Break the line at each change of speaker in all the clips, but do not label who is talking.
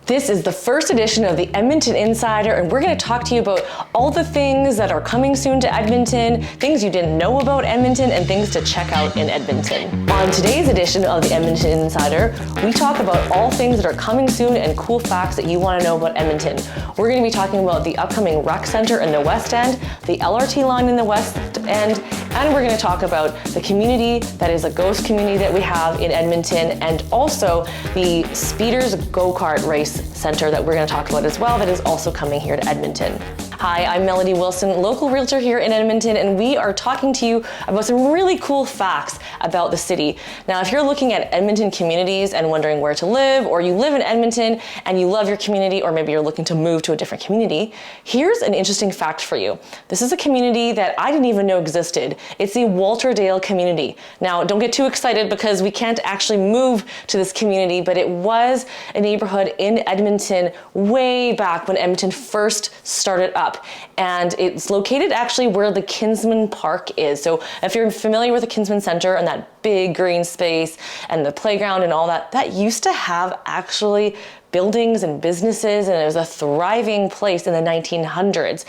This is the first edition of the Edmonton Insider, and we're going to talk to you about all the things that are coming soon to Edmonton, things you didn't know about Edmonton, and things to check out in Edmonton. On today's edition of the Edmonton Insider, we talk about all things that are coming soon and cool facts that you want to know about Edmonton. We're going to be talking about the upcoming rec center in the West End, the LRT line in the West End, and we're going to talk about the community that is a ghost community that we have in Edmonton, and also the Speeders Go-Kart Race Center that we're going to talk about as well, that is also coming here to Edmonton. Hi, I'm Melody Wilson, local realtor here in Edmonton, and we are talking to you about some really cool facts about the city. Now, if you're looking at Edmonton communities and wondering where to live, or you live in Edmonton and you love your community, or maybe you're looking to move to a different community, here's an interesting fact for you. This is a community that I didn't even know existed. It's the Walterdale community. Now, don't get too excited because we can't actually move to this community, but it was a neighborhood in Edmonton way back when Edmonton first started up. And it's located actually where the Kinsman Park is. So if you're familiar with the Kinsman Center and that big green space and the playground and all that, that used to have actually buildings and businesses, and it was a thriving place in the 1900s.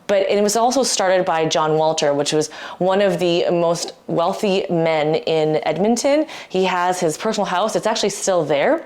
But it was also started by John Walter, which was one of the most wealthy men in Edmonton. He has his personal house. It's actually still there.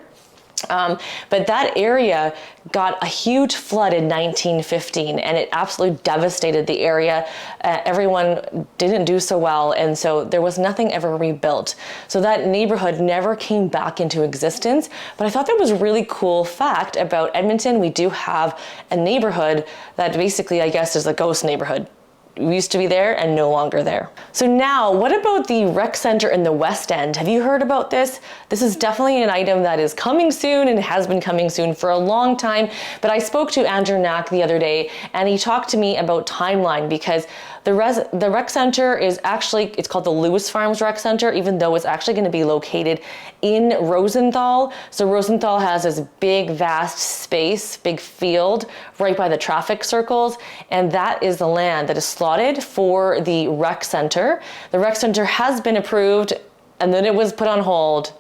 But that area got a huge flood in 1915, and it absolutely devastated the area. Everyone didn't do so well, and so there was nothing ever rebuilt. So that neighborhood never came back into existence. But I thought that was a really cool fact about Edmonton. We do have a neighborhood that basically, I guess, is a ghost neighborhood. We used to be there and no longer there. So now, what about the rec center in the West End? Have you heard about this? This is definitely an item that is coming soon and has been coming soon for a long time. But I spoke to Andrew Knack the other day, and he talked to me about timeline, because the rec center is actually, it's called the Lewis Farms Rec Center, even though it's actually going to be located in Rosenthal. So Rosenthal has this big, vast space, big field right by the traffic circles, and that is the land that is slotted for the rec center. The rec center has been approved, and then it was put on hold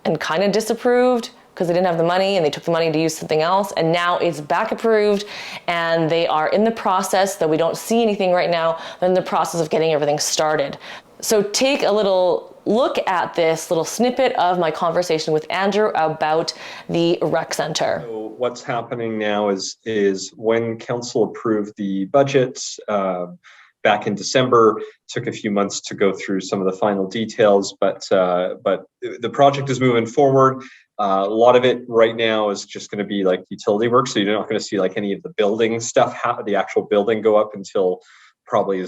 and kind of disapproved because they didn't have the money and they took the money to use something else, and now it's back approved, and they are in the process, though we don't see anything right now, they're in the process of getting everything started. So take a little look at this little snippet of my conversation with Andrew about the rec center.
So what's happening now is when council approved the budget back in December, took a few months to go through some of the final details, but the project is moving forward. A lot of it right now is just going to be like utility work, so you're not going to see like any of the building stuff, the actual building go up until probably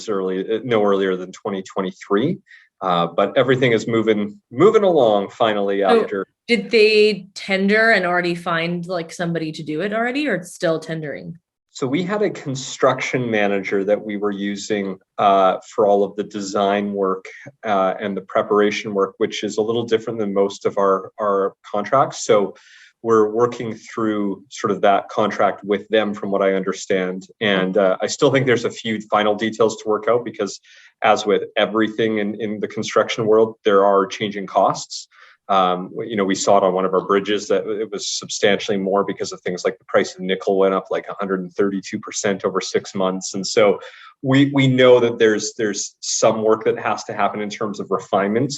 no earlier than 2023. But everything is moving along finally after.
Did they tender and already find like somebody to do it already, or it's still tendering?
So we had a construction manager that we were using for all of the design work and the preparation work, which is a little different than most of our contracts. So we're working through sort of that contract with them, from what I understand. And I still think there's a few final details to work out, because as with everything in the construction world, there are changing costs. We saw it on one of our bridges that it was substantially more because of things like the price of nickel went up like 132% over 6 months. And so we know that there's some work that has to happen in terms of refinement.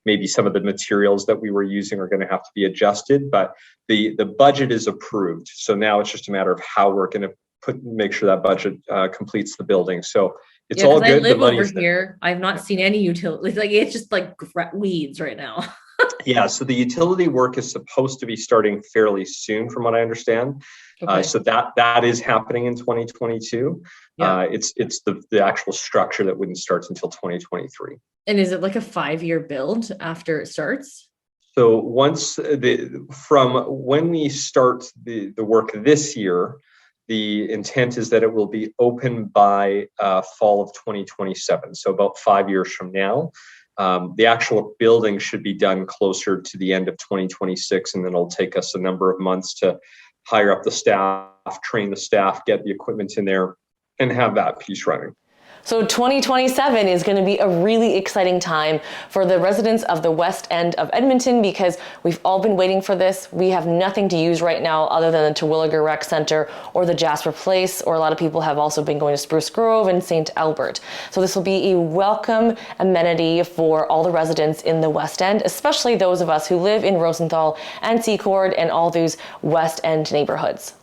Maybe some of the materials that we were using are going to have to be adjusted, but the budget is approved. So now it's just a matter of how we're going to make sure that budget completes the building. So it's all good.
I live over here. I've not seen any utilities. Like, it's just like weeds right now.
Yeah, so the utility work is supposed to be starting fairly soon, from what I understand. Okay. So that is happening in 2022. Yeah. It's the actual structure that wouldn't start until 2023.
And is it like a 5-year build after it starts?
So from when we start the work this year, the intent is that it will be open by fall of 2027. So about 5 years from now. The actual building should be done closer to the end of 2026, and then it'll take us a number of months to hire up the staff, train the staff, get the equipment in there, and have that piece running.
So 2027 is going to be a really exciting time for the residents of the west end of Edmonton because we've all been waiting for this. We have nothing to use right now other than the Terwilliger Rec Centre or the Jasper Place, or a lot of people have also been going to Spruce Grove and St. Albert. So this will be a welcome amenity for all the residents in the west end, especially those of us who live in Rosenthal and Secord and all those west end neighborhoods.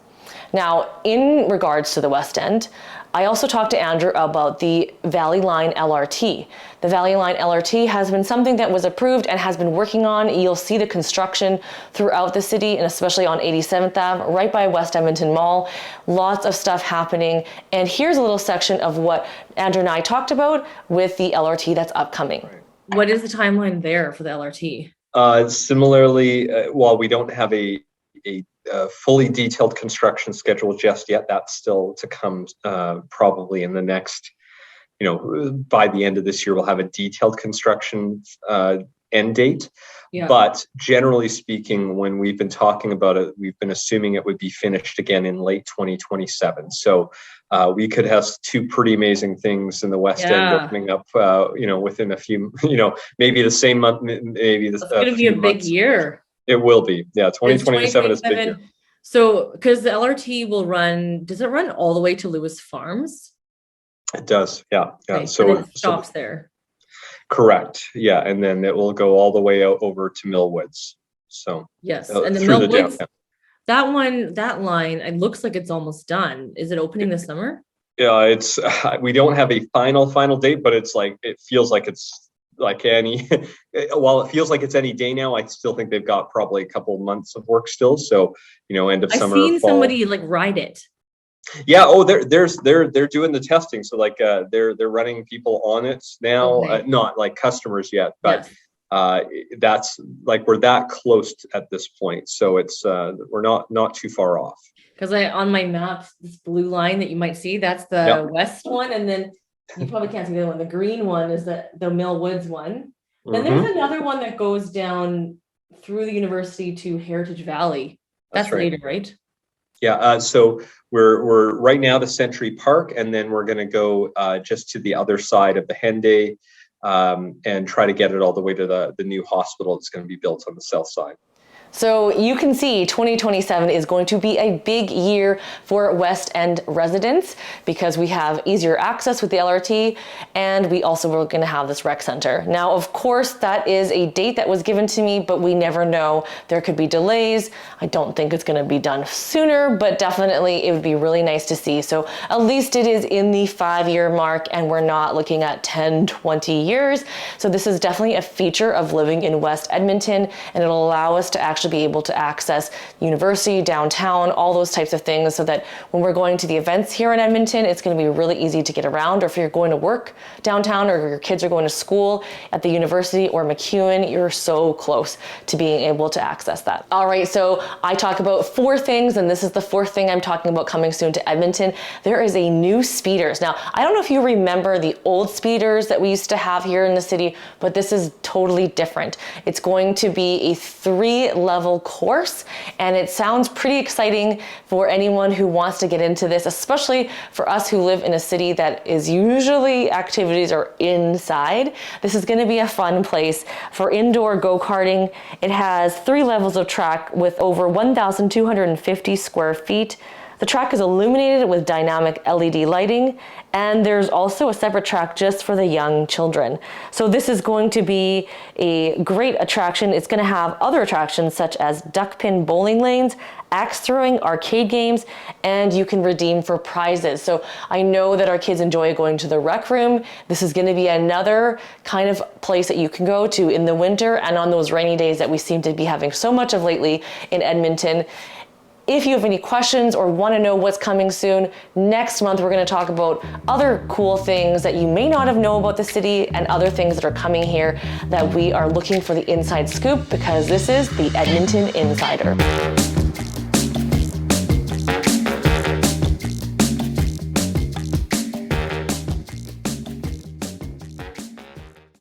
Now, in regards to the west end, I also talked to Andrew about the Line LRT. The Line LRT has been something that was approved and has been working on. You'll see the construction throughout the city, and especially on 87th Ave, right by West Edmonton Mall. Lots of stuff happening. And here's a little section of what Andrew and I talked about with the LRT that's upcoming.
What is the timeline there for the LRT?
Similarly, while we don't have a fully detailed construction schedule just yet, that's still to come, probably in the next, by the end of this year, we'll have a detailed construction end date. Yeah. But generally speaking, when we've been talking about it, we've been assuming it would be finished again in late 2027. So we could have two pretty amazing things in the West End opening up, within a few, maybe the same month, maybe this. It's
going to be a big year.
It will be. Yeah, 2027 is big year.
So, because the LRT will run, does it run all the way to Lewis Farms?
It does, yeah.
Okay, so it stops there.
Correct, yeah, and then it will go all the way out over to Millwoods. So
yes, and the Millwoods, that line, it looks like it's almost done. Is it opening this summer?
Yeah, it's. We don't have a final date, but it's like it feels like it's. Like any, while it feels like it's any day now, I still think they've got probably a couple months of work still. So, end of summer.
I've seen
fall.
Somebody ride it.
Yeah. Oh, they're doing the testing. So they're running people on it now. Okay. Not like customers yet, but that's we're that close at this point. So it's we're not too far off.
Because on my map, this blue line that you might see, that's the west one, and then. You probably can't see the other one. The green one is the Millwoods one. Then there's another one that goes down through the university to Heritage Valley. That's right. Later, right? Yeah.
So we're right now to Century Park, and then we're going to go just to the other side of the Henday and try to get it all the way to the new hospital that's going to be built on the south side.
So you can see 2027 is going to be a big year for West End residents because we have easier access with the LRT, and we also are going to have this rec center. Now, of course, that is a date that was given to me, but we never know. There could be delays. I don't think it's going to be done sooner, but definitely it would be really nice to see. So at least it is in the 5-year mark, and we're not looking at 10, 20 years. So this is definitely a feature of living in West Edmonton, and it'll allow us to actually be able to access university, downtown, all those types of things, so that when we're going to the events here in Edmonton, it's going to be really easy to get around. Or if you're going to work downtown, or your kids are going to school at the university or MacEwan, you're so close to being able to access that. All right, so I talk about 4 things, and this is the 4th thing I'm talking about coming soon to Edmonton. There is a new speeders. Now, I don't know if you remember the old speeders that we used to have here in the city, but this is totally different. It's going to be a 3-level course, and it sounds pretty exciting for anyone who wants to get into this, especially for us who live in a city that is usually activities are inside. This is going to be a fun place for indoor go-karting. It has 3 levels of track with over 1,250 square feet. The track is illuminated with dynamic LED lighting, and there's also a separate track just for the young children. So this is going to be a great attraction. It's going to have other attractions such as duckpin bowling lanes, axe throwing, arcade games, and you can redeem for prizes. So I know that our kids enjoy going to the rec room. This is going to be another kind of place that you can go to in the winter and on those rainy days that we seem to be having so much of lately in Edmonton. If you have any questions or want to know what's coming soon, next month we're going to talk about other cool things that you may not have known about the city and other things that are coming here that we are looking for the inside scoop, because this is the Edmonton Insider.